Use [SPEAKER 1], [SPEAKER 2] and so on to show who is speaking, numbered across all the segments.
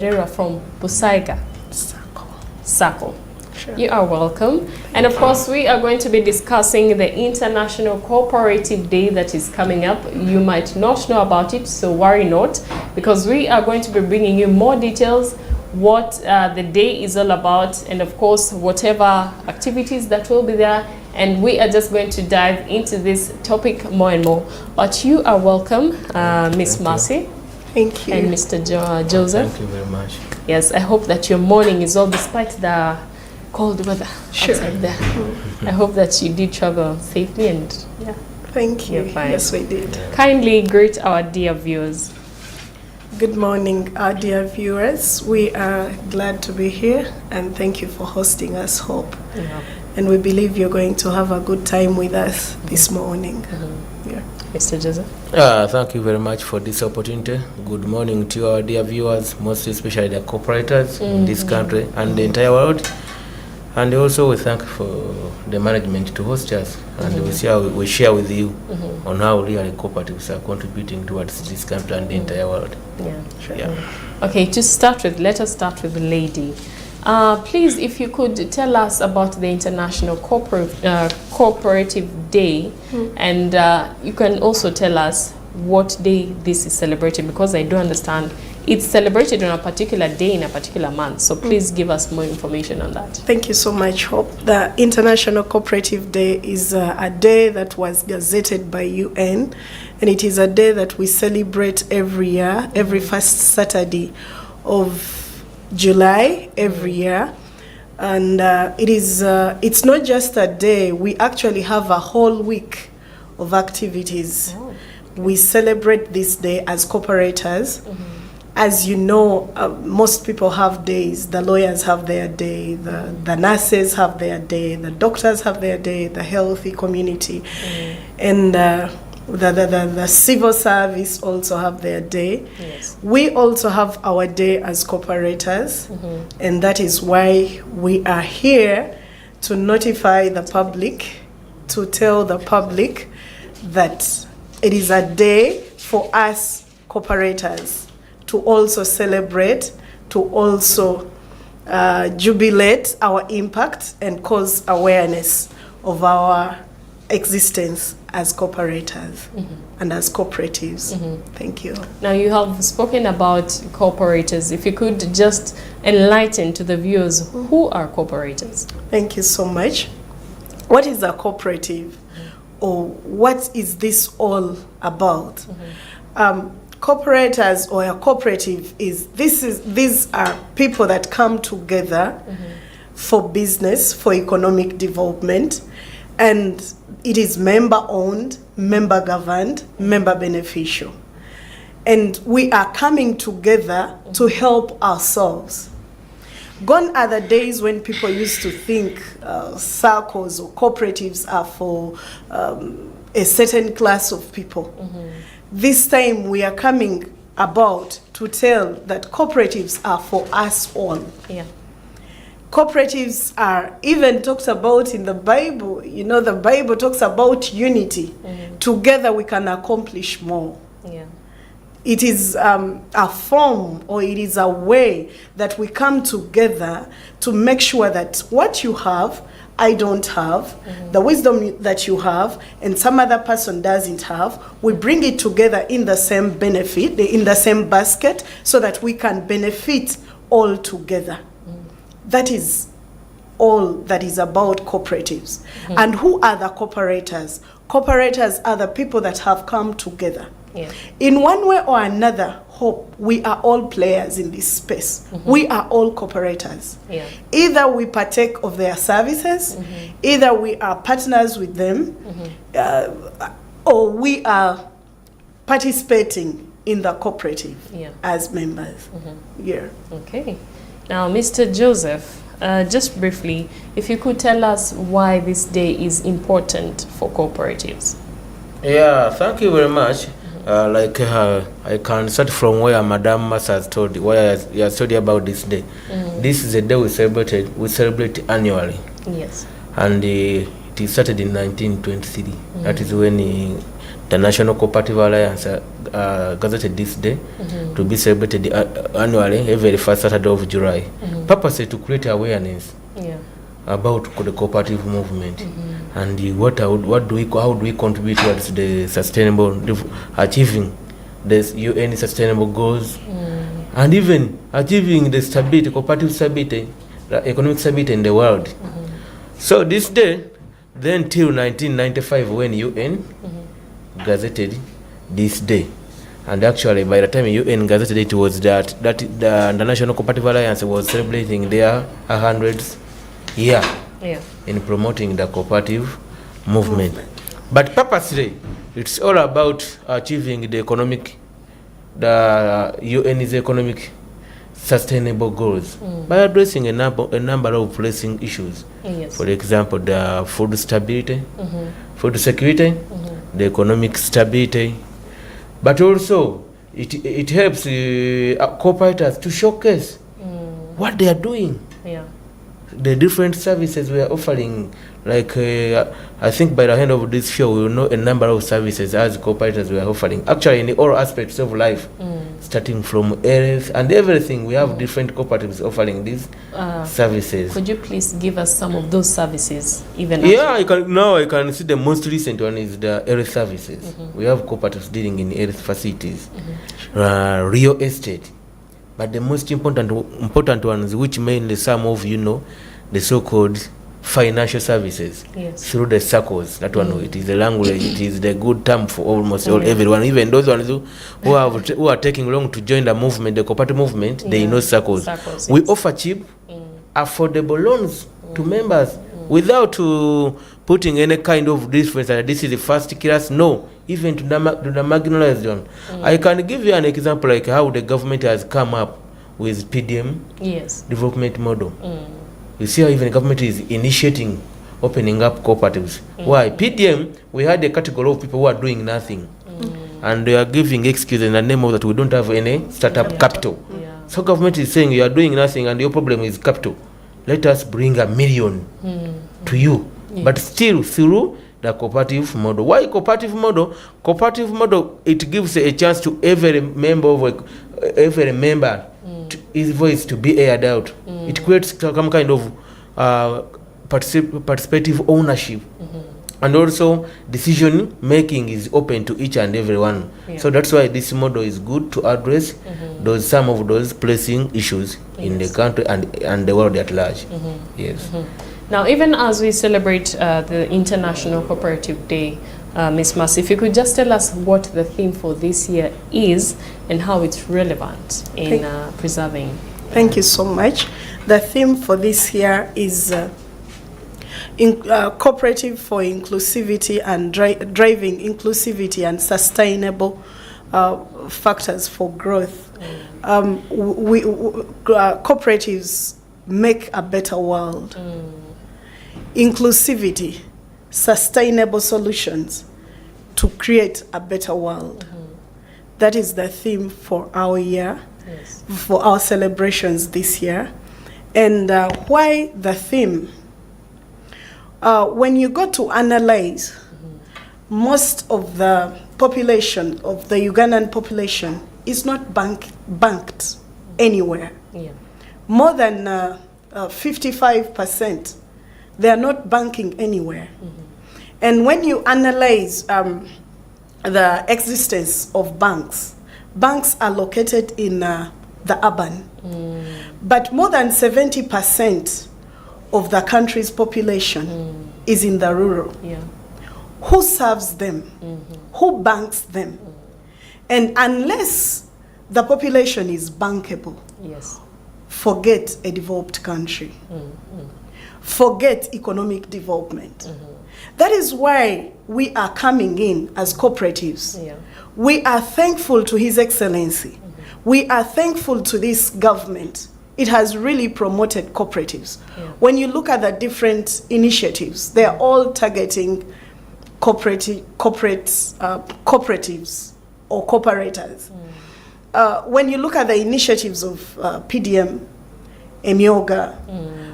[SPEAKER 1] From Busaiga Sako.
[SPEAKER 2] Sure.
[SPEAKER 1] You are welcome. And of course, we are going to be discussing the International Cooperative Day that is coming up. You might not know about it, so worry not, because we are going to be bringing you more details, what the day is all about, and of course, whatever activities that will be there. And we are just going to dive into this topic more and more. But you are welcome, Miss Mercy.
[SPEAKER 2] Thank you.
[SPEAKER 1] And Mr. Joseph.
[SPEAKER 3] Thank you very much.
[SPEAKER 1] Yes, I hope that your morning is all despite the cold weather outside there. I hope that you did travel safely and yeah.
[SPEAKER 2] Thank you.
[SPEAKER 1] You're fine.
[SPEAKER 2] Yes, we did.
[SPEAKER 1] Kindly greet our dear viewers.
[SPEAKER 2] Good morning, our dear viewers. We are glad to be here and thank you for hosting us, Hope.
[SPEAKER 1] Yeah.
[SPEAKER 2] And we believe you're going to have a good time with us this morning. Yeah.
[SPEAKER 1] Mr. Joseph.
[SPEAKER 3] Thank you very much for this opportunity. Good morning to our dear viewers, most especially the cooperators in this country and the entire world. And also we thank for the management to host us, and we share with you on how really cooperatives are contributing towards this country and the entire world.
[SPEAKER 2] Yeah, sure.
[SPEAKER 3] Yeah.
[SPEAKER 1] Okay, to start with, let us start with the lady. Please, if you could tell us about the International Cooperative Day, and you can also tell us what day this is celebrated, because I do understand it's celebrated on a particular day in a particular month. So please give us more information on that.
[SPEAKER 2] Thank you so much, Hope. The International Cooperative Day is a day that was gazetted by UN, and it is a day that we celebrate every year, every first Saturday of July every year. And it's not just a day, we actually have a whole week of activities. We celebrate this day as cooperators. As you know, most people have days. The lawyers have their day, the nurses have their day, the doctors have their day, the healthy community, and the civil service also have their day.
[SPEAKER 1] Yes.
[SPEAKER 2] We also have our day as cooperators, and that is why we are here to notify the public, to tell the public that it is a day for us cooperators to also celebrate, to also jubilate our impact and cause awareness of our existence as cooperators and as cooperatives. Thank you.
[SPEAKER 1] Now, you have spoken about cooperators. If you could just enlighten to the viewers, who are cooperators?
[SPEAKER 2] Thank you so much. What is a cooperative? Or what is this all about? Cooperators or a cooperative these are people that come together for business, for economic development, and it is member owned, member governed, member beneficial. And we are coming together to help ourselves. Gone are the days when people used to think circles or cooperatives are for a certain class of people. This time we are coming about to tell that cooperatives are for us all.
[SPEAKER 1] Yeah.
[SPEAKER 2] Cooperatives are even talked about in the Bible. You know, the Bible talks about unity. Together we can accomplish more.
[SPEAKER 1] Yeah.
[SPEAKER 2] It is a form, or it is a way that we come together to make sure that what you have, I don't have, the wisdom that you have, and some other person doesn't have, we bring it together in the same benefit, in the same basket, so that we can benefit all together. That is all that is about cooperatives. And who are the cooperators? Cooperators are the people that have come together.
[SPEAKER 1] Yeah.
[SPEAKER 2] In one way or another, Hope, we are all players in this space. We are all cooperators.
[SPEAKER 1] Yeah.
[SPEAKER 2] Either we partake of their services, either we are partners with them, or we are participating in the cooperative as members. Yeah.
[SPEAKER 1] Okay. Now, Mr. Joseph, just briefly, if you could tell us why this day is important for cooperatives.
[SPEAKER 3] Yeah, thank you very much. I can start from where Madam Mas has told, where you have told about this day. This is a day we celebrate annually.
[SPEAKER 1] Yes.
[SPEAKER 3] And it started in 1923. That is when the National Cooperative Alliance gazetted this day to be celebrated annually every first Saturday of July. Purpose to create awareness about the cooperative movement and how do we contribute towards the sustainable achieving the UN sustainable goals and even achieving the stability, cooperative stability, the economic stability in the world. So this day, then till 1995 when UN gazetted this day, and actually by the time UN gazetted it was that the International Cooperative Alliance was celebrating their 100th year in promoting the cooperative movement. But purposely, it's all about achieving the UN's economic sustainable goals by addressing a number of pressing issues. For example, the food stability, food security, the economic stability, but also it helps cooperators to showcase what they are doing. The different services we are offering, like I think by the end of this show we will know a number of services as cooperators we are offering, actually in all aspects of life, starting from health and everything. We have different cooperatives offering these services.
[SPEAKER 1] Could you please give us some of those services?
[SPEAKER 3] I can see the most recent one is the health services. We have cooperatives dealing in health facilities, real estate, but the most important ones, which mainly some of you know, the so-called financial services through the circles. That one, it is the language, it is the good term for almost everyone, even those ones who are taking long to join the movement, the cooperative movement, they know circles. We offer cheap, affordable loans to members without putting any kind of difference that this is the first class, no, even to the marginalized one. I can give you an example like how the government has come up with PDM development model. You see how even the government is initiating opening up cooperatives. Why? PDM, we had a category of people who are doing nothing. And they are giving excuses in the name of that we don't have any startup capital. So government is saying you are doing nothing and your problem is capital. Let us bring $1 million to you. But still through the cooperative model. Why cooperative model? Cooperative model, it gives a chance to every member his voice to be aired out. It creates some kind of participative ownership, and also decision making is open to each and everyone. So that's why this model is good to address some of those pressing issues in the country and the world at large.
[SPEAKER 1] Now, even as we celebrate the International Cooperative Day, Ms. Mercy, if you could just tell us what the theme for this year is and how it's relevant in preserving.
[SPEAKER 2] Thank you so much. The theme for this year is cooperative for inclusivity and driving inclusivity and sustainable factors for growth. Cooperatives make a better world. Inclusivity, sustainable solutions to create a better world. That is the theme for our year, for our celebrations this year. And why the theme? When you go to analyze, most of the population, of the Ugandan population, is not banked anywhere. More than 55%, they are not banking anywhere. And when you analyze the existence of banks are located in the urban. But more than 70% of the country's population is in the rural. Who serves them? Who banks them? And unless the population is bankable, forget a developed country. Forget economic development. That is why we are coming in as cooperatives. We are thankful to His Excellency. We are thankful to this government. It has really promoted cooperatives. When you look at the different initiatives, they are all targeting cooperatives or cooperators. When you look at the initiatives of PDM, Emyoga,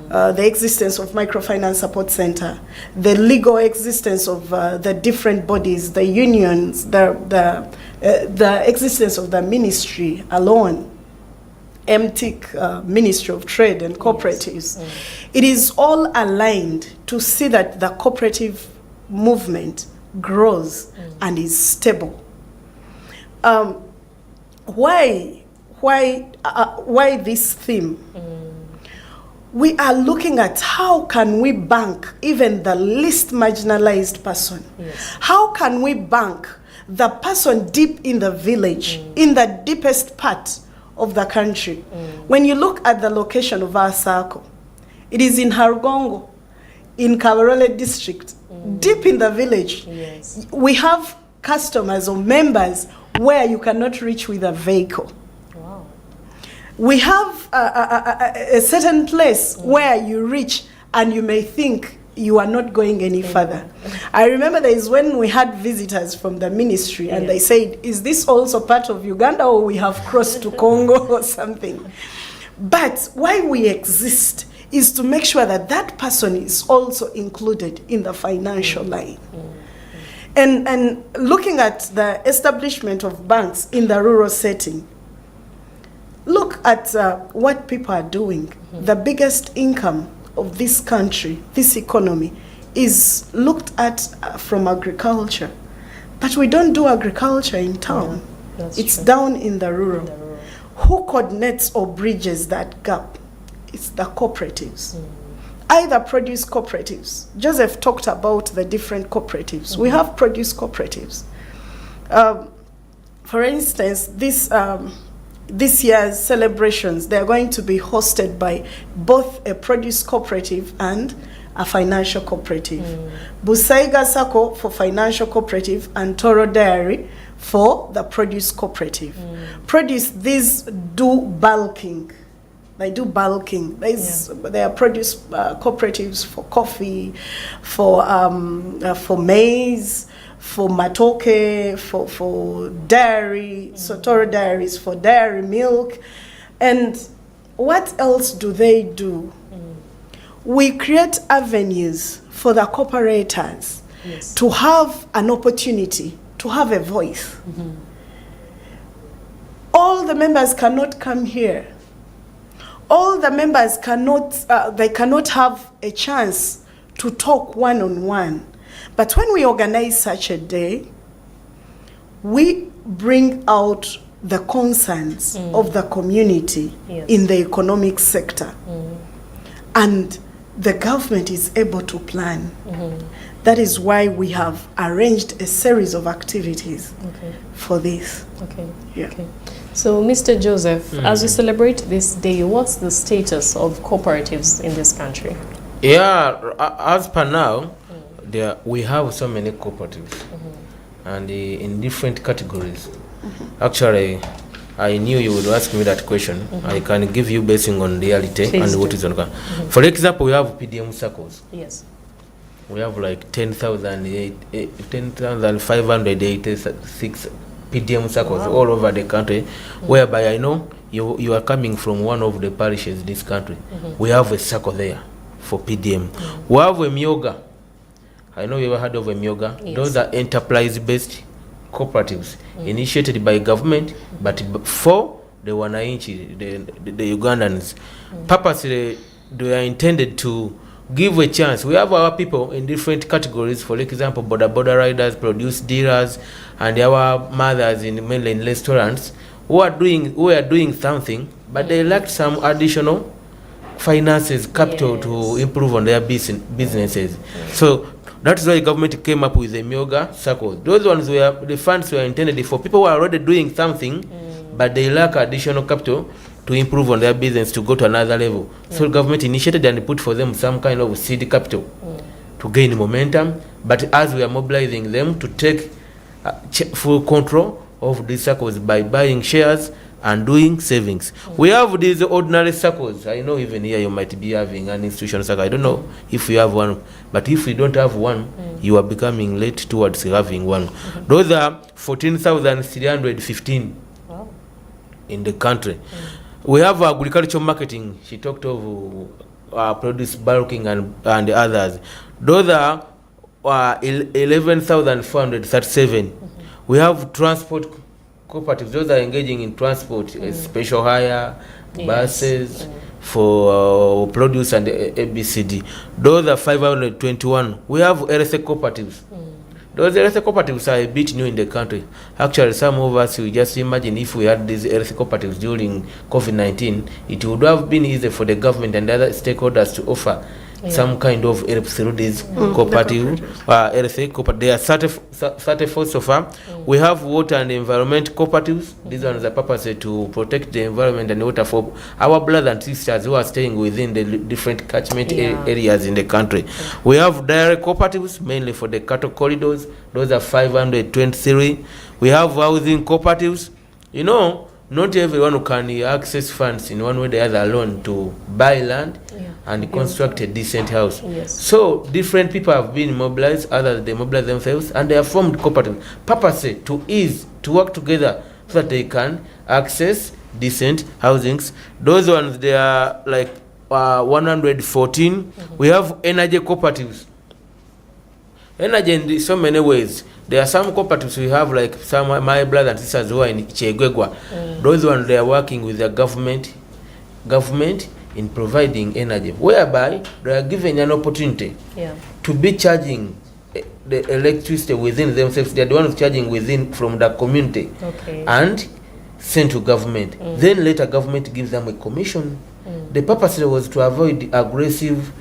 [SPEAKER 2] the existence of Microfinance Support Center, the legal existence of the different bodies, the unions, the existence of the ministry alone, MTIC, Ministry of Trade and Cooperatives.
[SPEAKER 1] Yes.
[SPEAKER 2] It is all aligned to see that the cooperative movement grows and is stable. Why this theme? We are looking at how can we bank even the least marginalized person?
[SPEAKER 1] Yes.
[SPEAKER 2] How can we bank the person deep in the village, in the deepest part of the country? When you look at the location of our circle, it is in Harugongo, in Kabarole district, deep in the village.
[SPEAKER 1] Yes.
[SPEAKER 2] We have customers or members where you cannot reach with a vehicle.
[SPEAKER 1] Wow.
[SPEAKER 2] We have a certain place where you reach and you may think you are not going any further. I remember there is when we had visitors from the ministry and they said, is this also part of Uganda or we have crossed to Congo or something? But why we exist is to make sure that that person is also included in the financial line. And looking at the establishment of banks in the rural setting, look at what people are doing. The biggest income of this country, this economy, is looked at from agriculture. But we don't do agriculture in town. It's true. Down in the rural. Who coordinates or bridges that gap? It's the cooperatives. Either produce cooperatives. Joseph talked about the different cooperatives. We have produce cooperatives. For instance, this year's celebrations, they're going to be hosted by both a produce cooperative and a financial cooperative. Busaiga Sako for financial cooperative and Toro Dairy for the produce cooperative. Produce, these do bulking. They do bulking. There are produce cooperatives for coffee, for maize, for matoke, for dairy. So Toro Dairies for dairy milk. And what else do they do? We create avenues for the cooperators to have an opportunity, to have a voice. All the members cannot come here. All the members cannot have a chance to talk one-on-one. But when we organize such a day, we bring out the concerns of the community in the economic sector. And the government is able to plan. That is why we have arranged a series of activities for this.
[SPEAKER 1] So, Mr. Joseph, as we celebrate this day, what's the status of cooperatives in this country?
[SPEAKER 3] Yeah, as per now, we have so many cooperatives, and in different categories. Actually, I knew you would ask me that question. I can give you basing on reality. Please and what is on ground. For example, we have PDM circles.
[SPEAKER 1] Yes.
[SPEAKER 3] We have like 10,586 PDM circles all over the country, whereby I know you are coming from one of the parishes in this country. We have a circle there for PDM. We have a Myoga. I know you ever heard of a Myoga.
[SPEAKER 1] Yes.
[SPEAKER 3] Those are enterprise-based cooperatives initiated by government, but for the Wananchi, the Ugandans. Purposely, they are intended to give a chance. We have our people in different categories, for example, border riders, produce dealers, and our mothers mainly in restaurants who are doing something, but they lack some additional finances, capital to improve on their businesses. So that's why the government came up with the Myoga circles. Those ones the funds were intended for people who are already doing something, but they lack additional capital to improve on their business to go to another level. So the government initiated and put for them some kind of seed capital to gain momentum. But as we are mobilizing them to take full control of these circles by buying shares and doing savings. We have these ordinary circles. I know even here you might be having an institutional circle. I don't know if you have one, but if you don't have one, you are becoming late towards having one. Those are 14,315 in the country. We have agricultural marketing. She talked of produce bulking and others. Those are 11,437. We have transport cooperatives. Those are engaging in transport, special hire, buses for produce and ABCD. Those are 521. We have LSA cooperatives. Those LSA cooperatives are a bit new in the country. Actually, some of us, we just imagine if we had these LSA cooperatives during COVID-19, it would have been easy for the government and other stakeholders to offer some kind of help through these cooperative, LSA cooperative. They are 34 so far. We have water and environment cooperatives. These ones are purpose to protect the environment and water for our brothers and sisters who are staying within the different catchment areas in the country. We have dairy cooperatives, mainly for the cattle corridors. Those are 523. We have housing cooperatives. You know, not everyone can access funds in one way or the other alone to buy land and construct a decent house. So different people have been mobilized, others they mobilize themselves, and they have formed cooperatives purposely to work together so that they can access decent housings. Those ones, they are like 114. We have energy cooperatives. Energy in so many ways. There are some cooperatives we have, like some my brothers and sisters who are in Chegwegwa. Those ones, they are working with the government in providing energy, whereby they are given an opportunity to be charging the electricity within themselves. They are the ones charging within from the community and sent to government. Then later government gives them a commission. The purpose was to avoid aggressive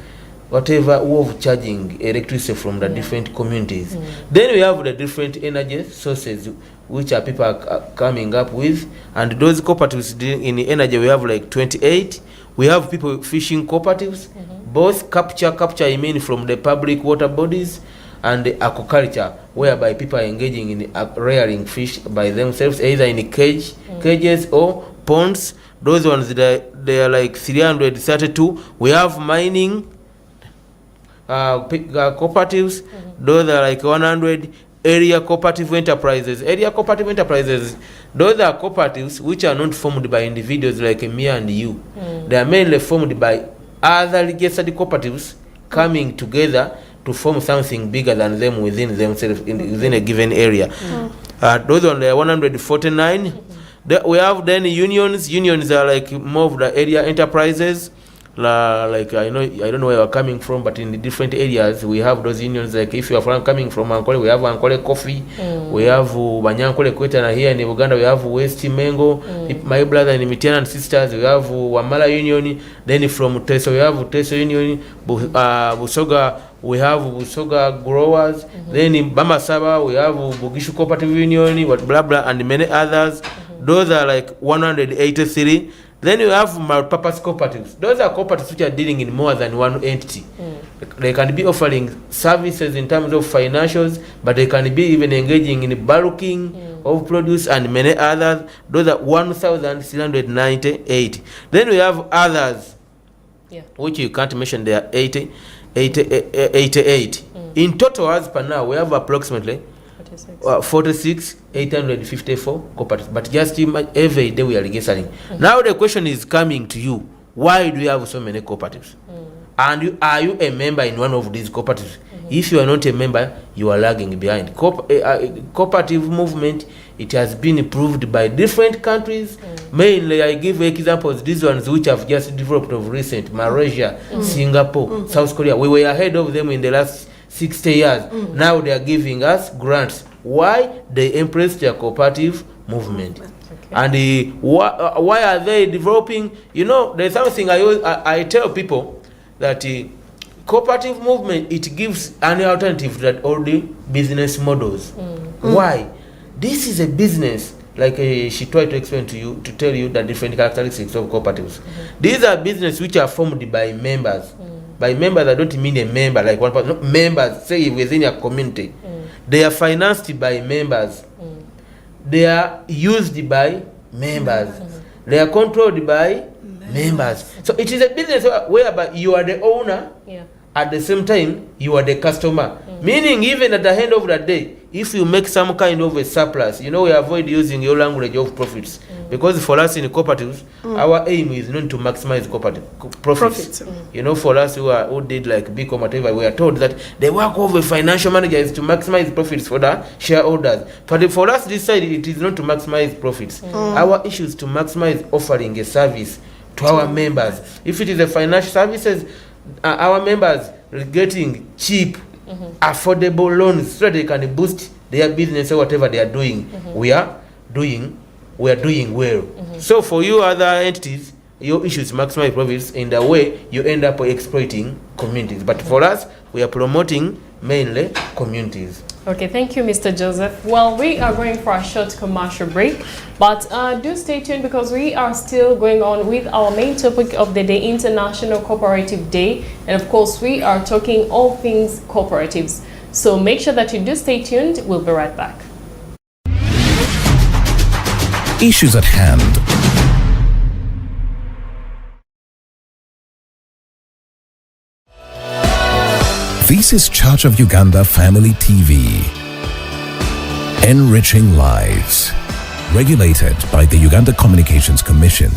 [SPEAKER 3] whatever of charging electricity from the different communities. Then we have the different energy sources which are people are coming up with, and those cooperatives in the energy we have like 28. We have people fishing cooperatives, both capture I mean from the public water bodies, and the aquaculture, whereby people are engaging in rearing fish by themselves, either in cages or ponds. Those ones, they are like 332. We have mining cooperatives. Those are like 100. Area cooperative enterprises. Those are cooperatives which are not formed by individuals like me and you. They are mainly formed by other registered cooperatives coming together to form something bigger than them within themselves within a given area. Those are the 149. We have then unions. Unions are like more of the area enterprises. Like I don't know where you're coming from, but in the different areas we have those unions. Like if you are coming from Ankole, we have Ankole Coffee, we have Banyankole Kweta, and here in Uganda we have West Mengo. My brother and Mitiana and sisters, we have Wamala Union. Then from Teso we have Teso Union. Busoga, we have Busoga Growers. Then in Bamasaba we have Bugishu Cooperative Union, blah blah, and many others. Those are like 183. Then you have multi-purpose cooperatives. Those are cooperatives which are dealing in more than one entity. They can be offering services in terms of financials, but they can be even engaging in bulking of produce and many others. Those are 1,398. Then we have others, which you can't mention. They are 88. In total, as per now, we have approximately 46,854 cooperatives, but just every day we are registering. Now the question is coming to you: why do you have so many cooperatives? And are you a member in one of these cooperatives? If you are not a member, you are lagging behind. Cooperative movement, it has been approved by different countries. Mainly, I give examples. These ones which have just developed of recent: Malaysia, Singapore, South Korea. We were ahead of them in the last 60 years. Now they are giving us grants. Why? They embrace their cooperative movement. And why are they developing? You know, there's something I tell people that cooperative movement, it gives an alternative to all the business models. Why? This is a business, like she tried to explain to you, to tell you the different characteristics of cooperatives. These are businesses which are formed by members. By members, I don't mean a member like one person. No, members, say within a community. They are financed by members. They are used by members. They are controlled by members. So it is a business whereby you are the owner. At the same time, you are the customer. Meaning, even at the end of the day, if you make some kind of a surplus, you know, we avoid using your language of profits. Because for us in cooperatives, our aim is not to maximize cooperative profits. You know, for us who did like big whatever, we are told that the work of a financial manager is to maximize profits for the shareholders. But for us this side, it is not to maximize profits. Our issue is to maximize offering a service to our members. If it is a financial services, our members are getting cheap, affordable loans so that they can boost their business or whatever they are doing. We are doing well. So for you other entities, your issue is maximize profits. In the way you end up exploiting communities. But for us, we are promoting mainly communities.
[SPEAKER 1] Okay, thank you, Mr. Joseph. Well, we are going for a short commercial break, but do stay tuned because we are still going on with our main topic of the day, International Cooperative Day. And of course, we are talking all things cooperatives. So make sure that you do stay tuned. We'll be right back.
[SPEAKER 4] Issues at hand. This is Church of Uganda Family TV. Enriching lives. Regulated by the Uganda Communications Commission.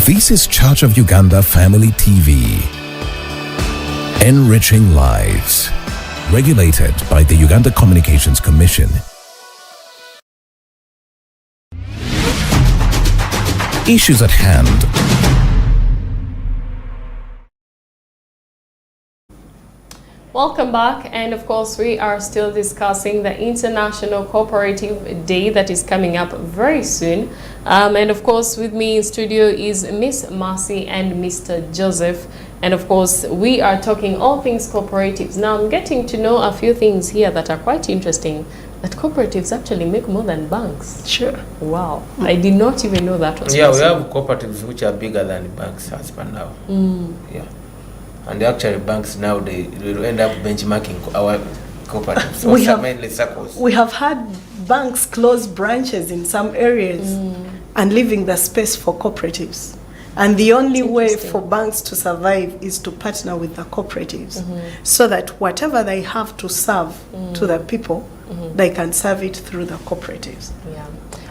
[SPEAKER 4] This is Church of Uganda Family TV. Enriching lives. Regulated by the Uganda Communications Commission. Issues at hand.
[SPEAKER 1] Welcome back, and of course we are still discussing the International Cooperative Day that is coming up very soon. And of course with me in studio is Miss Mercy and Mr. Joseph, and of course we are talking all things cooperatives. Now I'm getting to know a few things here that are quite interesting, that cooperatives actually make more than banks.
[SPEAKER 2] Sure.
[SPEAKER 1] Wow, I did not even know that was
[SPEAKER 3] Yeah,
[SPEAKER 1] possible.
[SPEAKER 3] we have cooperatives which are bigger than banks as per now. Yeah. And actually banks now, they will end up benchmarking our cooperatives.
[SPEAKER 2] We have-
[SPEAKER 3] mainly circles.
[SPEAKER 2] We have had banks close branches in some areas and leaving the space for cooperatives. And the only way
[SPEAKER 1] Interesting.
[SPEAKER 2] for banks to survive is to partner with the cooperatives so that whatever they have to serve to the people, they can serve it through the cooperatives.
[SPEAKER 1] Yeah.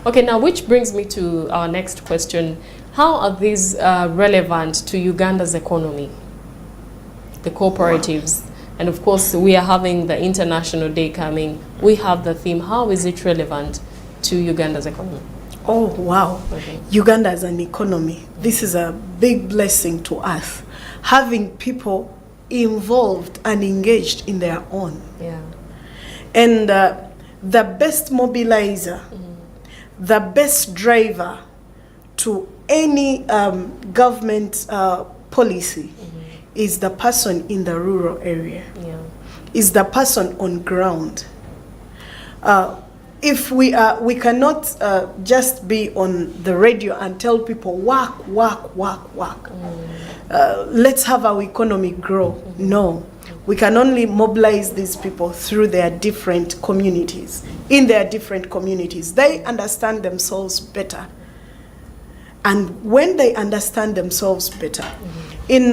[SPEAKER 1] Okay, now which brings me to our next question. How are these relevant to Uganda's economy? The cooperatives. And of course, we are having the International Day coming. We have the theme, how is it relevant to Uganda's economy?
[SPEAKER 2] Oh, wow.
[SPEAKER 1] Okay.
[SPEAKER 2] Uganda as an economy, this is a big blessing to us. Having people involved and engaged in their own.
[SPEAKER 1] Yeah.
[SPEAKER 2] And the best mobilizer, the best driver to any government policy is the person in the rural area,
[SPEAKER 1] Yeah.
[SPEAKER 2] is the person on ground. If we cannot just be on the radio and tell people work, work, work, work. Let's have our economy grow. No, we can only mobilize these people through their different communities. In their different communities, they understand themselves better. And when they understand themselves better, in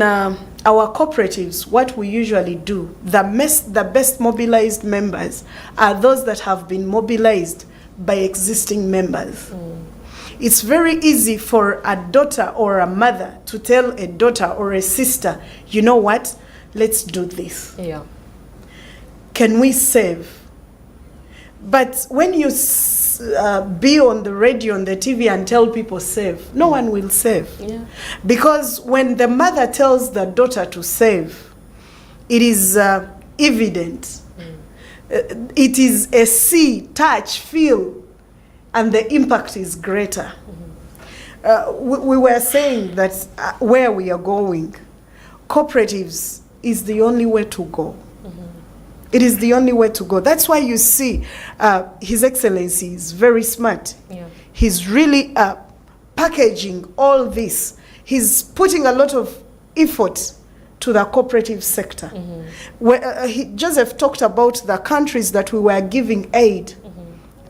[SPEAKER 2] our cooperatives, what we usually do, the best mobilized members are those that have been mobilized by existing members. It's very easy for a daughter or a mother to tell a daughter or a sister, you know what, let's do this.
[SPEAKER 1] Yeah.
[SPEAKER 2] Can we save? But when you be on the radio, on the TV and tell people save, no one will save.
[SPEAKER 1] Yeah.
[SPEAKER 2] Because when the mother tells the daughter to save, it is evident. It is a see, touch, feel, and the impact is greater. We were saying that where we are going, cooperatives is the only way to go. It is the only way to go. That's why you see His Excellency is very smart.
[SPEAKER 1] Yeah.
[SPEAKER 2] He's really packaging all this. He's putting a lot of effort to the cooperative sector. Where, Joseph talked about the countries that we were giving aid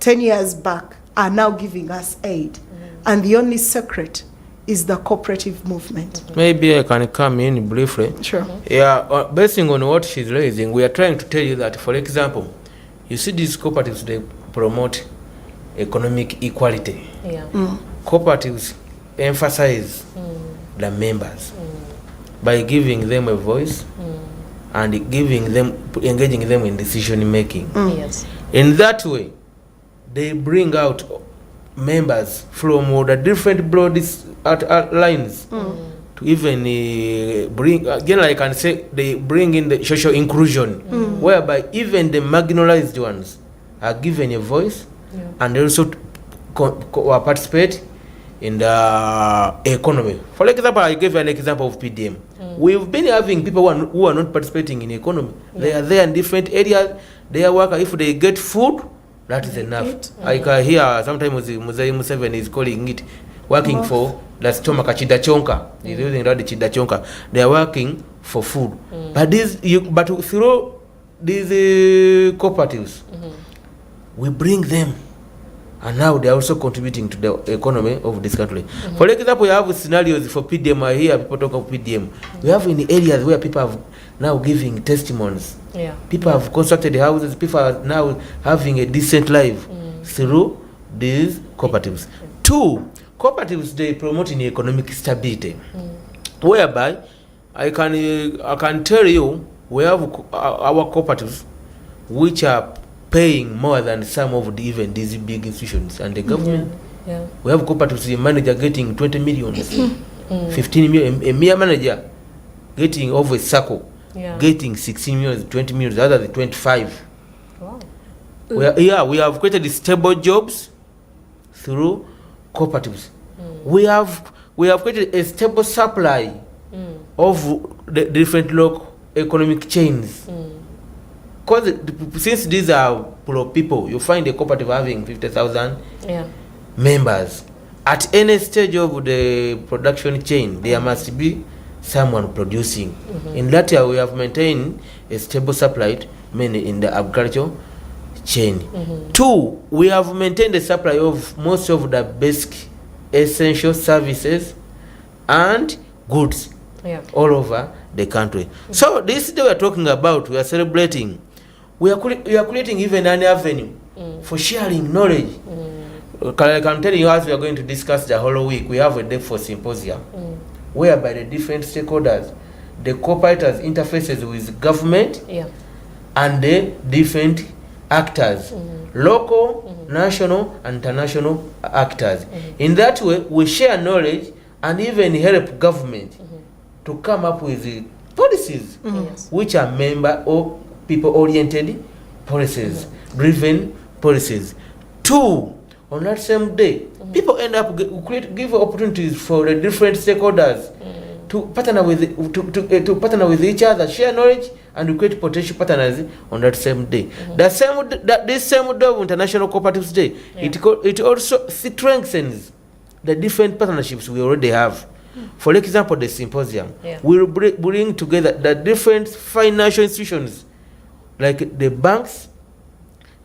[SPEAKER 2] 10 years back are now giving us aid. And the only secret is the cooperative movement.
[SPEAKER 3] Maybe I can come in briefly.
[SPEAKER 2] Sure.
[SPEAKER 3] Yeah, basing on what she's raising, we are trying to tell you that, for example, you see these cooperatives, they promote economic equality.
[SPEAKER 1] Yeah.
[SPEAKER 3] Cooperatives emphasize the members by giving them a voice and engaging them in decision making.
[SPEAKER 1] Yes.
[SPEAKER 3] In that way, they bring out members from all the different broad lines to even bring, again, I can say, they bring in the social inclusion, whereby even the marginalized ones are given a voice and also participate in the economy. For example, I gave an example of PDM. We've been having people who are not participating in economy. They are there in different areas. They are working. If they get food, that is enough. I can hear sometimes Muzai Museveni is calling it working for the stomach, chidachonka. He's using that chidachonka. They are working for food. But through these cooperatives, we bring them. And now they are also contributing to the economy of this country. For example, we have scenarios for PDM. I hear people talk of PDM. We have in areas where people have now giving testimonies.
[SPEAKER 1] Yeah.
[SPEAKER 3] People have constructed houses. People are now having a decent life through these cooperatives. Two, cooperatives, they promoting economic stability, whereby I can tell you we have our cooperatives which are paying more than some of even these big institutions and the government.
[SPEAKER 1] Yeah.
[SPEAKER 3] We have cooperatives, the manager getting 20 million, 15 million, a mere manager getting over a circle, getting 16 million, 20 million, other than 25.
[SPEAKER 1] Wow.
[SPEAKER 3] We have created stable jobs through cooperatives. We have created a stable supply of the different local economic chains. Because since these are poor people, you find a cooperative having 50,000 members. At any stage of the production chain, there must be someone producing. In that year, we have maintained a stable supply, mainly in the agriculture chain. 2, we have maintained the supply of most of the basic essential services and goods all over the country. So this day we are talking about, we are celebrating, we are creating even an avenue for sharing knowledge. I can tell you, as we are going to discuss the whole week, we have a day for symposium, whereby the different stakeholders, the cooperators interfaces with government and the different actors, local, national, and international actors. In that way, we share knowledge and even help government to come up with the policies which are member or people-oriented policies, driven policies. 2, on that same day, people end up give opportunities for the different stakeholders to partner with each other, share knowledge, and create potential partners on that same day. This same day of International Cooperatives Day, it also strengthens the different partnerships we already have. For example, the symposium will bring together the different financial institutions, like the banks,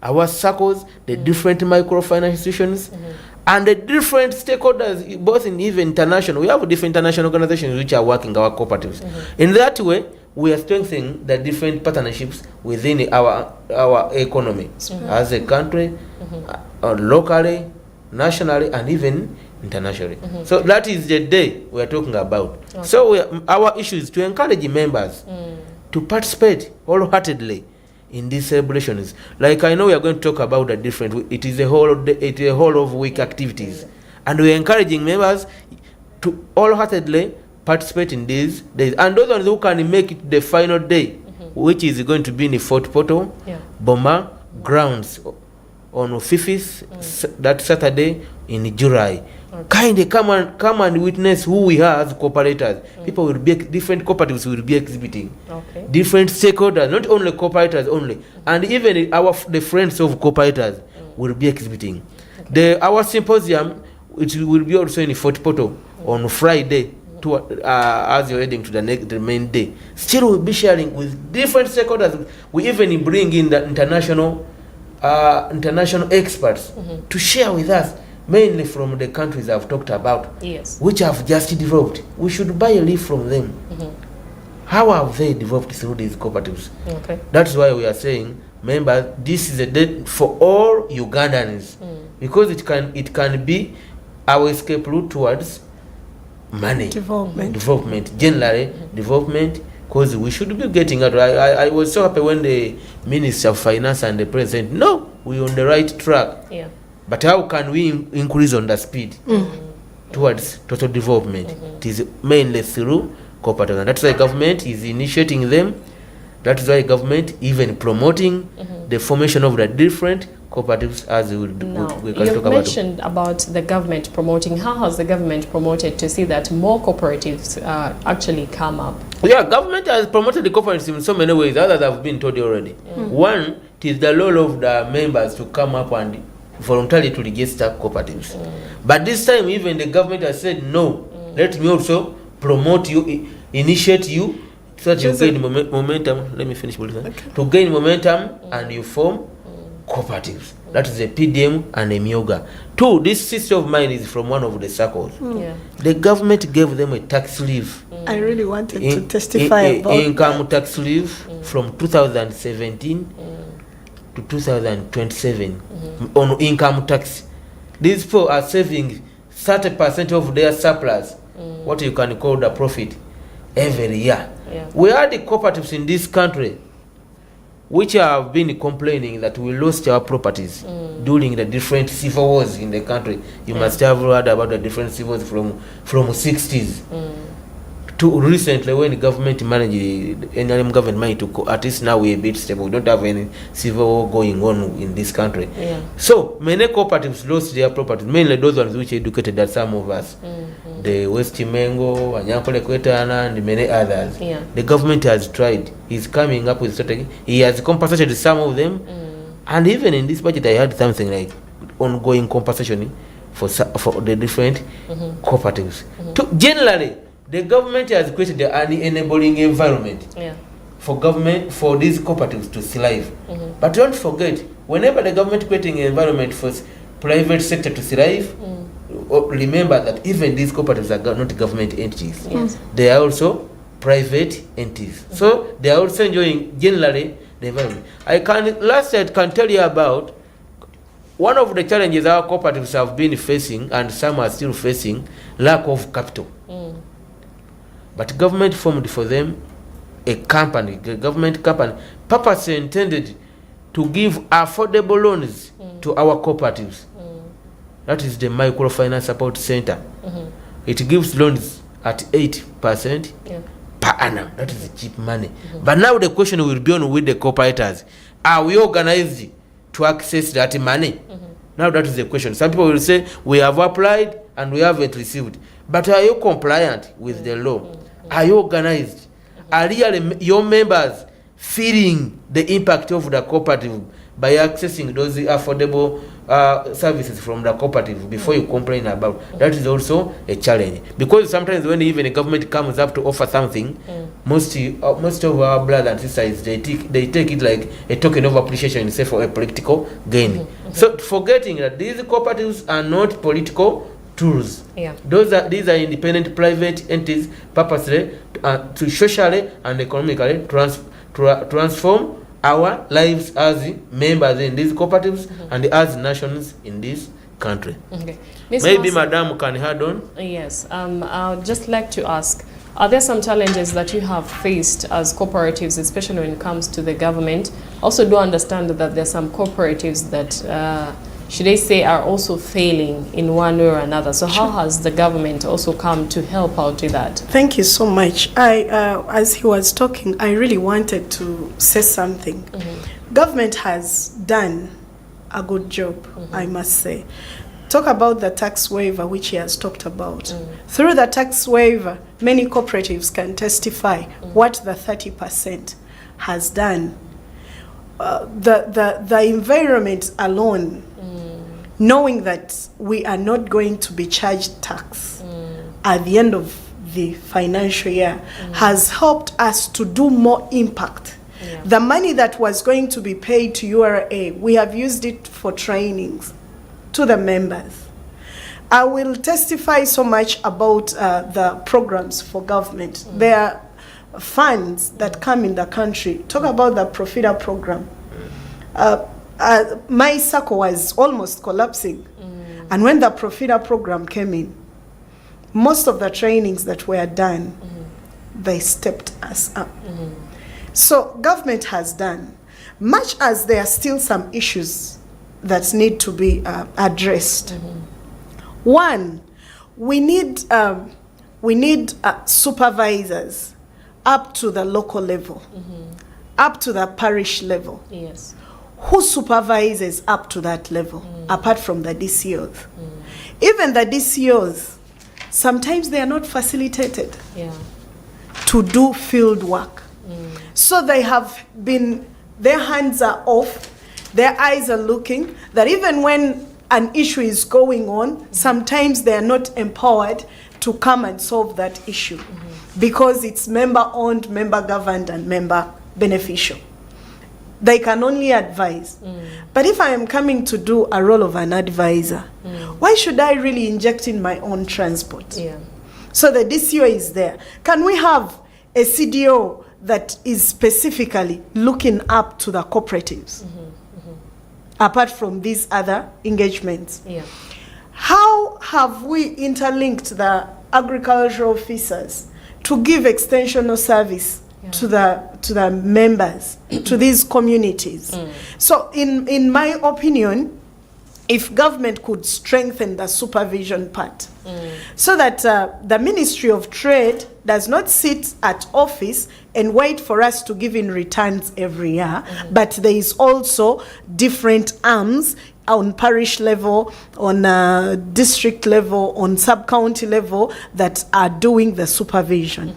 [SPEAKER 3] our circles, the different microfinance institutions, and the different stakeholders, both in even international. We have different international organizations which are working our cooperatives. In that way, we are strengthening the different partnerships within our economy as a country, locally, nationally, and even internationally. So that is the day we are talking about. So our issue is to encourage members to participate wholeheartedly in these celebrations. Like I know we are going to talk about the different, it is a whole of week activities, and we are encouraging members to wholeheartedly participate in these days. And those ones who can make it the final day, which is going to be in the Fort Portal, Boma grounds on 5th, that Saturday in July. Kindly come and witness who we are as cooperators. People will be, different cooperatives will be exhibiting. Different stakeholders, not only cooperators only, and even the friends of cooperators will be exhibiting. Our symposium, which will be also in the Fort Portal on Friday, as you're heading to the main day. Still we'll be sharing with different stakeholders. We even bring in the international experts to share with us, mainly from the countries I've talked about, which have just developed. We should buy a leaf from them. How have they developed through these cooperatives? That's why we are saying, remember, this is a day for all Ugandans, because it can be our escape route towards money, development, generally development, because we should be getting out. I was so happy when the Minister of Finance and the President, no, we're on the right track. But how can we increase on the speed towards total development? It is mainly through cooperatives. And that's why government is initiating them. That is why government even promoting the formation of the different cooperatives, as we can talk about.
[SPEAKER 1] You mentioned about the government promoting. How has the government promoted to see that more cooperatives actually come up?
[SPEAKER 3] Yeah, government has promoted the cooperatives in so many ways. Others have been told already. One, it is the role of the members to come up and voluntarily to register cooperatives. But this time, even the government has said, no, let me also promote you, initiate you, so that you gain momentum. Let me finish. To gain momentum and you form cooperatives. That is a PDM and a Myoga. 2, this sister of mine is from one of the circles. The government gave them a tax leave.
[SPEAKER 2] I really wanted to testify about
[SPEAKER 3] income tax leave from 2017 to 2027 on income tax. These people are saving 30% of their surplus, what you can call the profit, every year.
[SPEAKER 1] Yeah.
[SPEAKER 3] We are the cooperatives in this country which have been complaining that we lost our properties during the different civil wars in the country. You must have heard about the different civil wars from 60s to recently, when the government managed, NRM government managed to, at least now we're a bit stable. We don't have any civil war going on in this country.
[SPEAKER 1] Yeah.
[SPEAKER 3] So many cooperatives lost their properties, mainly those ones which educated that some of us. The West Chimengo, Anyankole Kwetana, and many others.
[SPEAKER 1] Yeah.
[SPEAKER 3] The government has tried. He's coming up with strategy. He has compensated some of them. And even in this budget, I had something like ongoing compensation for the different cooperatives. Generally, the government has created an enabling environment for these cooperatives to thrive. But don't forget, whenever the government creating an environment for private sector to thrive, remember that even these cooperatives are not government entities. They are also private entities. So they are also enjoying generally the environment. I can tell you about one of the challenges our cooperatives have been facing, and some are still facing, lack of capital. But government formed for them a government company, purposely intended to give affordable loans to our cooperatives. That is the Microfinance Support Center. It gives loans at 8% per annum. That is cheap money. But now the question will be on with the cooperators. Are we organized to access that money? Now that is the question. Some people will say, we have applied and we haven't received. But are you compliant with the law? Are you organized? Are really your members feeling the impact of the cooperative by accessing those affordable services from the cooperative before you complain about? That is also a challenge, because sometimes when even a government comes up to offer something, most of our brothers and sisters, they take it like a token of appreciation, say for a political gain. So forgetting that these cooperatives are not political tools. These are independent private entities, purposely to socially and economically transform our lives as members in these cooperatives and as nations in this country. Maybe Madam can add on.
[SPEAKER 1] Yes, I'd just like to ask, are there some challenges that you have faced as cooperatives, especially when it comes to the government? Also do understand that there are some cooperatives that should I say, are also failing in one way or another. So how has the government also come to help out with that?
[SPEAKER 2] Thank you so much. As he was talking, I really wanted to say something. Government has done a good job, I must say. Talk about the tax waiver, which he has talked about. Through the tax waiver, many cooperatives can testify what the 30% has done. The environment alone, knowing that we are not going to be charged tax at the end of the financial year, has helped us to do more impact. The money that was going to be paid to URA, we have used it for trainings to the members. I will testify so much about the programs for government. There are funds that come in the country. Talk about the Profita program. My circle was almost collapsing. And when the Profita program came in, most of the trainings that were done, they stepped us up. So government has done, much as there are still some issues that need to be addressed. One, we need supervisors up to the local level, up to the parish level.
[SPEAKER 1] Yes.
[SPEAKER 2] Who supervises up to that level, apart from the DCOs? Even the DCOs, sometimes they are not facilitated to do field work. So they have been, their hands are off, their eyes are looking, that even when an issue is going on, sometimes they are not empowered to come and solve that issue because it's member-owned, member-governed, and member-beneficial. They can only advise. But if I am coming to do a role of an advisor, why should I really inject in my own transport? So the DCO is there. Can we have a CDO that is specifically looking up to the cooperatives, apart from these other engagements? How have we interlinked the agricultural officers to give extensional service to the members, to these communities? So in my opinion, if government could strengthen the supervision part, so that the Ministry of Trade does not sit at office and wait for us to give in returns every year, but there is also different arms on parish level, on district level, on sub-county level that are doing the supervision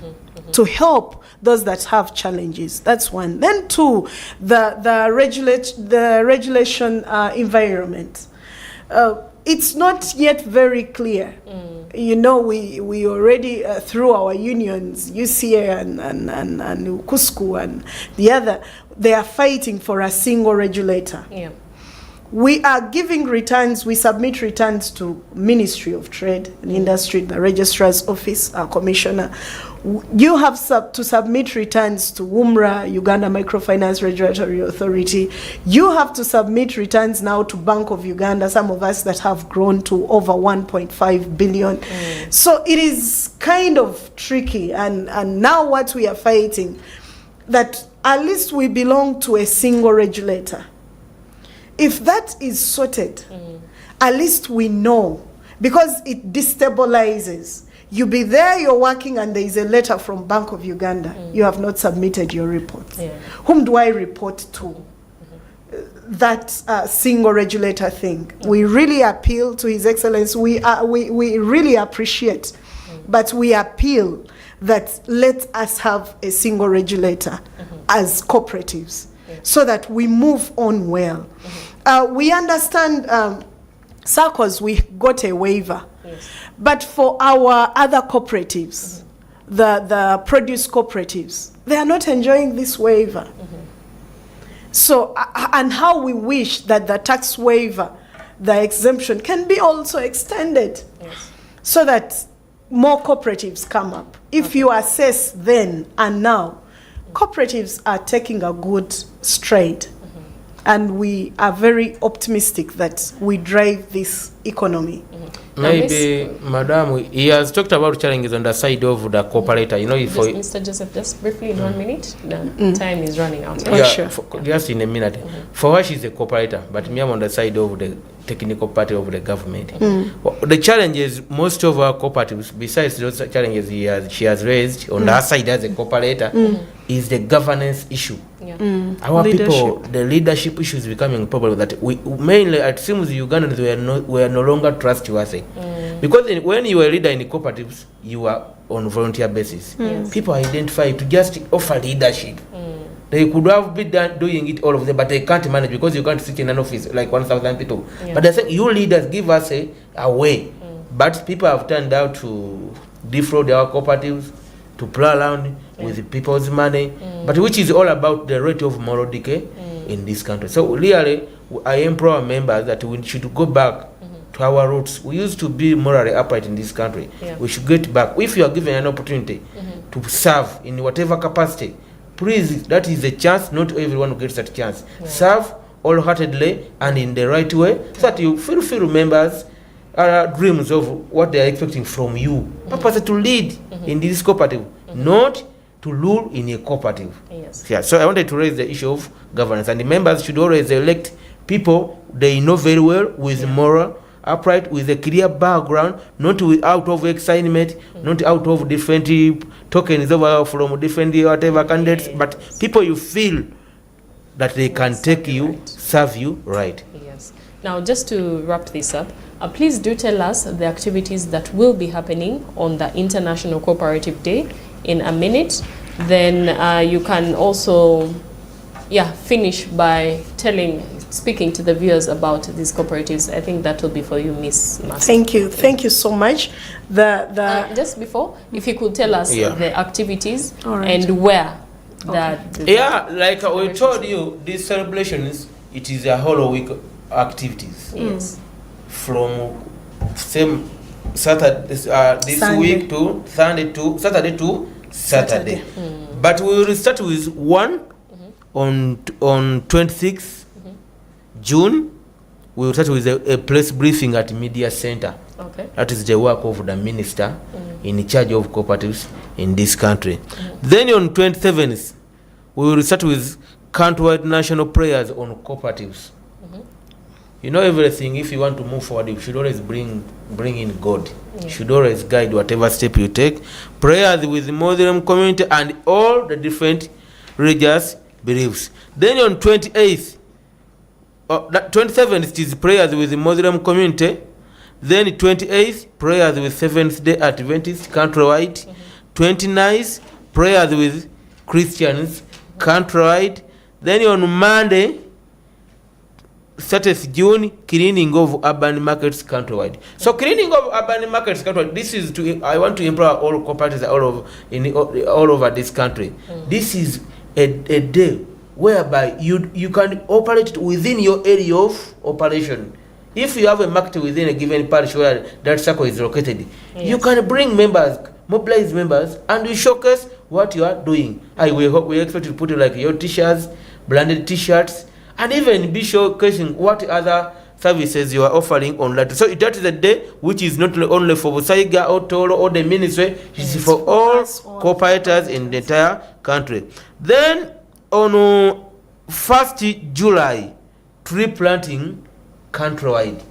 [SPEAKER 2] to help those that have challenges. That's one. Then two, the regulation environment. It's not yet very clear. You know, we already, through our unions, UCA and Cusco and the other, they are fighting for a single regulator.
[SPEAKER 1] Yeah.
[SPEAKER 2] We are giving returns, we submit returns to Ministry of Trade and Industry, the Registrar's Office, our Commissioner. You have to submit returns to UMRA, Uganda Microfinance Regulatory Authority. You have to submit returns now to Bank of Uganda, some of us that have grown to over 1.5 billion. So it is kind of tricky. And now what we are fighting, that at least we belong to a single regulator. If that is sorted, at least we know, because it destabilizes. You be there, you're working, and there is a letter from Bank of Uganda. You have not submitted your reports. Whom do I report to? That single regulator thing. We really appeal to His Excellency. We really appreciate, but we appeal that let us have a single regulator as cooperatives, so that we move on well. We understand SACCOs, we got a waiver. But for our other cooperatives, the produce cooperatives, they are not enjoying this waiver. So, and how we wish that the tax waiver, the exemption, can be also extended, so that more cooperatives come up. If you assess then and now, cooperatives are taking a good stride. And we are very optimistic that we drive this economy.
[SPEAKER 3] Maybe, Madam, he has talked about challenges on the side of the cooperator. You know, if
[SPEAKER 1] Mr. Joseph, just briefly in 1 minute, the time is running out.
[SPEAKER 3] Yeah, sure. Just in a minute. For her, she's a cooperator, but me, I'm on the side of the technical party of the government. Well, the challenges, most of our cooperatives, besides those challenges she has raised on her side as a cooperator, is the governance issue. Our people, the leadership issue is becoming a problem that we mainly, it seems Ugandans were no longer trustworthy. Because when you are a leader in the cooperatives, you are on volunteer basis. People identify to just offer leadership. They could have been doing it all of them, but they can't manage because you can't sit in an office like 1,000 people. But they say, you leaders give us a way. But people have turned out to defraud our cooperatives, to play around with people's money, but which is all about the rate of moral decay in this country. So really, I implore our members that we should go back to our roots. We used to be morally upright in this country. We should get back. If you are given an opportunity to serve in whatever capacity, please, that is a chance. Not everyone gets that chance. Serve wholeheartedly and in the right way, so that you fulfill members' dreams of what they are expecting from you. Purpose to lead in this cooperative, not to rule in a cooperative. So I wanted to raise the issue of governance, and the members should always elect people they know very well, with moral, upright, with a clear background, not out of excitement, not out of different tokens over from different whatever candidates, but people you feel that they can take you, serve you right.
[SPEAKER 1] Now, just to wrap this up, please do tell us the activities that will be happening on the International Cooperative Day in a minute. Then you can also finish by speaking to the viewers about these cooperatives. I think that will be for you, Miss Mercy.
[SPEAKER 2] Thank you so much.
[SPEAKER 1] Just before, if you could tell us the activities and where
[SPEAKER 3] like we told you, these celebrations, it is a whole week activities. From same Saturday this week to Sunday to Saturday to Saturday. But we will start with one on 26th June we will start with a press briefing at Media Center.
[SPEAKER 1] Okay.
[SPEAKER 3] That is the work of the minister in charge of cooperatives in this country. Then on 27th, we will start with countrywide national prayers on cooperatives. You know everything, if you want to move forward, you should always bring in God. You should always guide whatever step you take. Prayers with the Muslim community and all the different religious beliefs. Then on 28th, 27th is prayers with the Muslim community. Then 28th, prayers with Seventh-day Adventists countrywide. 29th, prayers with Christians countrywide. Then on Monday, 30th June, cleaning of urban markets countrywide. So cleaning of urban markets countrywide, this is I want to empower all cooperatives all over this country. This is a day whereby you can operate within your area of operation. If you have a market within a given parish where that circle is located, you can bring members, mobilize members, and you showcase what you are doing. We expect to put like your t-shirts, branded t-shirts, and even be showcasing what other services you are offering on that. So that is a day which is not only for Busaiga or Toro or the ministry, it is for all cooperators in the entire country. Then on 1st July, tree planting countrywide.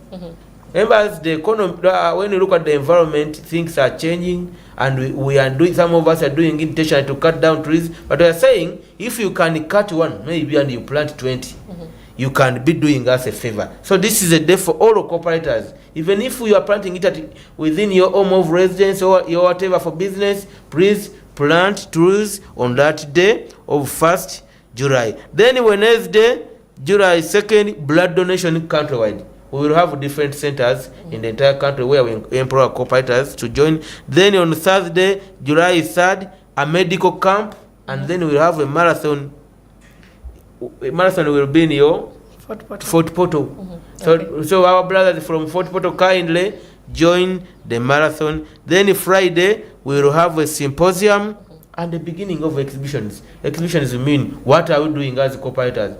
[SPEAKER 3] Members, the economy, when you look at the environment, things are changing, and we are doing, some of us are doing intention to cut down trees, but we are saying if you can cut one maybe and you plant 20, you can be doing us a favor. So this is a day for all cooperators. Even if you are planting it within your home of residence or your whatever for business, please plant trees on that day of 1st July. Then Wednesday, July 2nd, blood donation countrywide. We will have different centers in the entire country where we empower cooperators to join. Then on Thursday, July 3rd, a medical camp, and then we'll have a marathon. A marathon will be in your Fort Portal. So our brothers from Fort Portal kindly join the marathon. Then Friday, we will have a symposium and the beginning of exhibitions. Exhibitions mean what are we doing as cooperators.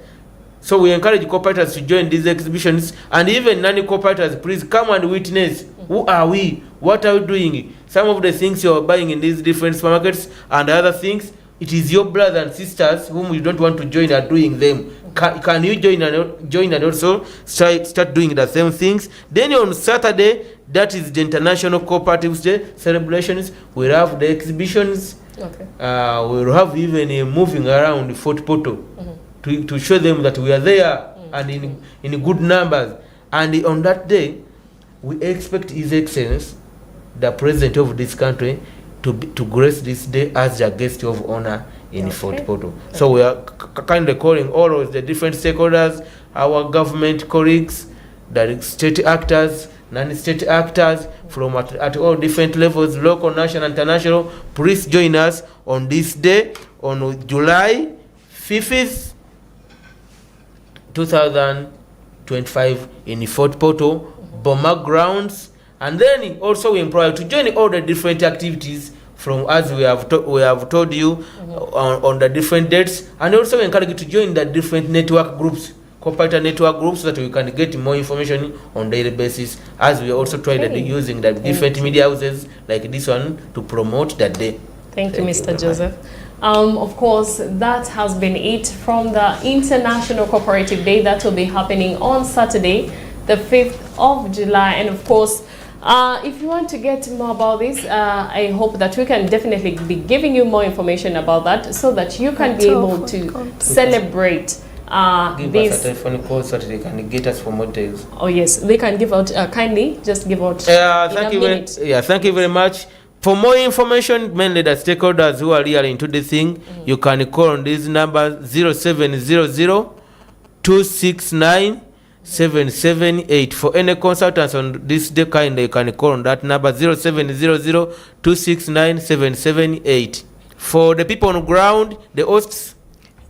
[SPEAKER 3] So we encourage cooperators to join these exhibitions, and even non-cooperators, please come and witness. Who are we? What are we doing? Some of the things you are buying in these different supermarkets and other things, it is your brothers and sisters whom you don't want to join are doing them. Can you join and also start doing the same things? Then on Saturday, that is the International Cooperatives Day celebrations. We'll have the exhibitions. We'll have even a moving around Fort Portal. To show them that we are there and in good numbers. And on that day, we expect His Excellency, the President of this country, to grace this day as the guest of honor in Fort Portal. So we are kindly calling all of the different stakeholders, our government colleagues, the state actors, non-state actors from at all different levels, local, national, international. Please join us on this day on July 5th. 2025 in Fort Portal, Boma grounds, and then also we empower you to join all the different activities from as we have told you on the different dates, and also we encourage you to join the different network groups, cooperative network groups, so that we can get more information on daily basis, as we also try using the different media houses like this one to promote that day.
[SPEAKER 1] Thank you, Mr. Joseph. Of course, that has been it from the International Cooperative Day that will be happening on Saturday, the 5th of July. And of course, if you want to get more about this, I hope that we can definitely be giving you more information about that so that you can be able to celebrate
[SPEAKER 3] give us a telephone call so that they can get us for more details.
[SPEAKER 1] Oh yes, they can give out, kindly just give out
[SPEAKER 3] thank you very much. For more information, mainly the stakeholders who are really into this thing, you can call on this number 0700 269 778. For any consultants on this day kind, you can call on that number 0700 269 778. For the people on ground, the hosts,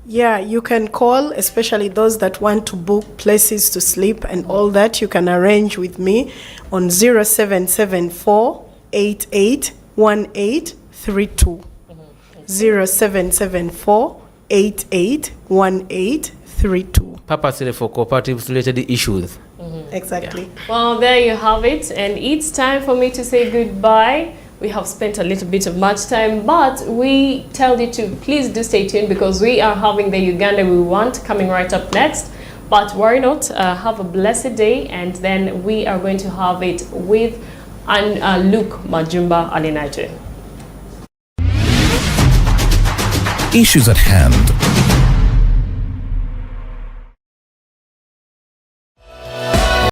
[SPEAKER 2] yeah, you can call, especially those that want to book places to sleep and all that. You can arrange with me on 0774 881832. 0774 881832.
[SPEAKER 3] purposely for cooperatives related issues.
[SPEAKER 2] Exactly.
[SPEAKER 1] Well, there you have it, and it's time for me to say goodbye. We have spent a little bit of much time, but we tell you to please do stay tuned because we are having the Uganda We Want coming right up next. But worry not, have a blessed day, and then we are going to have it with Luke Majumba Alinaje.
[SPEAKER 4] Issues at hand